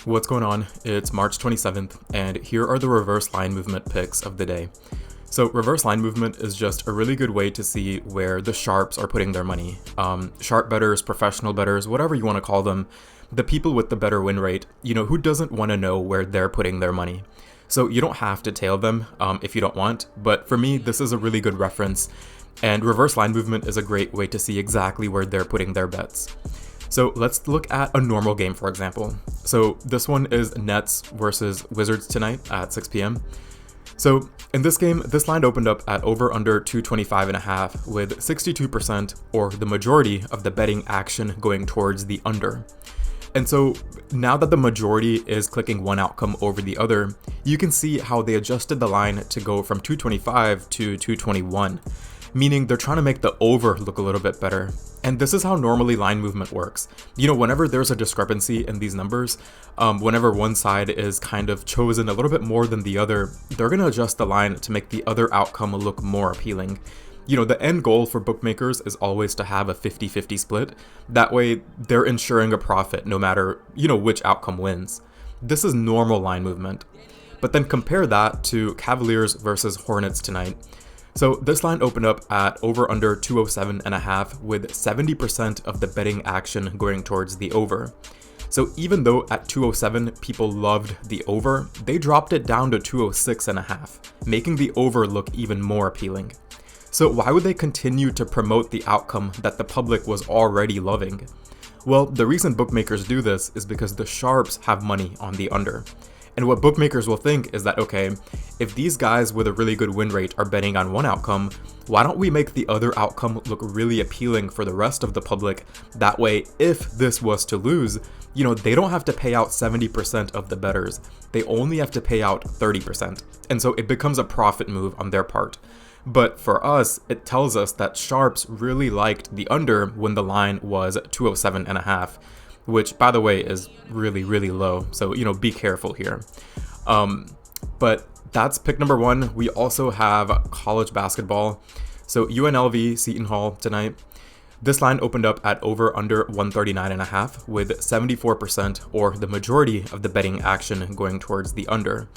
What's going on? It's March 27th, and here are the reverse line movement picks of the day. So reverse line movement is just a really good way to see where the sharps are putting their money. Sharp bettors, professional bettors, whatever you want to call them, the people with the better win rate, who doesn't want to know where they're putting their money? So you don't have to tail them if you don't want, but for me, this is a really good reference, and reverse line movement is a great way to see exactly where they're putting their bets. So let's look at a normal game, for example. So this one is Nets versus Wizards tonight at 6 p.m. So in this game, this line opened up at over under 225.5 with 62% or the majority of the betting action going towards the under. And so now that the majority is clicking one outcome over the other, you can see how they adjusted the line to go from 225 to 221, meaning they're trying to make the over look a little bit better. And this is how normally line movement works. Whenever there's a discrepancy in these numbers, whenever one side is kind of chosen a little bit more than the other, they're going to adjust the line to make the other outcome look more appealing. The end goal for bookmakers is always to have a 50-50 split. That way, they're ensuring a profit no matter, which outcome wins. This is normal line movement. But then compare that to Cavaliers versus Hornets tonight. So this line opened up at over under 207.5 with 70% of the betting action going towards the over. So even though at 207 people loved the over, they dropped it down to 206.5, making the over look even more appealing. So why would they continue to promote the outcome that the public was already loving? Well, the reason bookmakers do this is because the sharps have money on the under. And what bookmakers will think is that, okay, if these guys with a really good win rate are betting on one outcome, why don't we make the other outcome look really appealing for the rest of the public? That way, if this was to lose, they don't have to pay out 70% of the bettors. They only have to pay out 30%. And so it becomes a profit move on their part. But for us, it tells us that sharps really liked the under when the line was 207.5. Which, by the way, is really, really low. So, be careful here. But that's pick number one. We also have college basketball. So UNLV Seton Hall tonight. This line opened up at over under 139.5 with 74% or the majority of the betting action going towards the under.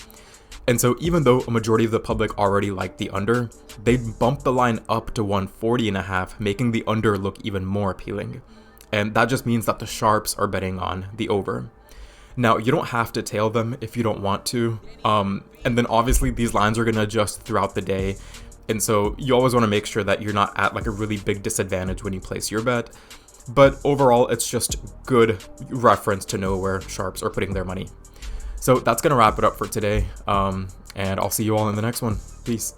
And so even though a majority of the public already liked the under, they bumped the line up to 140.5, making the under look even more appealing. And that just means that the sharps are betting on the over. Now, you don't have to tail them if you don't want to. And then obviously these lines are going to adjust throughout the day. And so you always want to make sure that you're not at like a really big disadvantage when you place your bet. But overall, it's just good reference to know where sharps are putting their money. So that's going to wrap it up for today. And I'll see you all in the next one. Peace.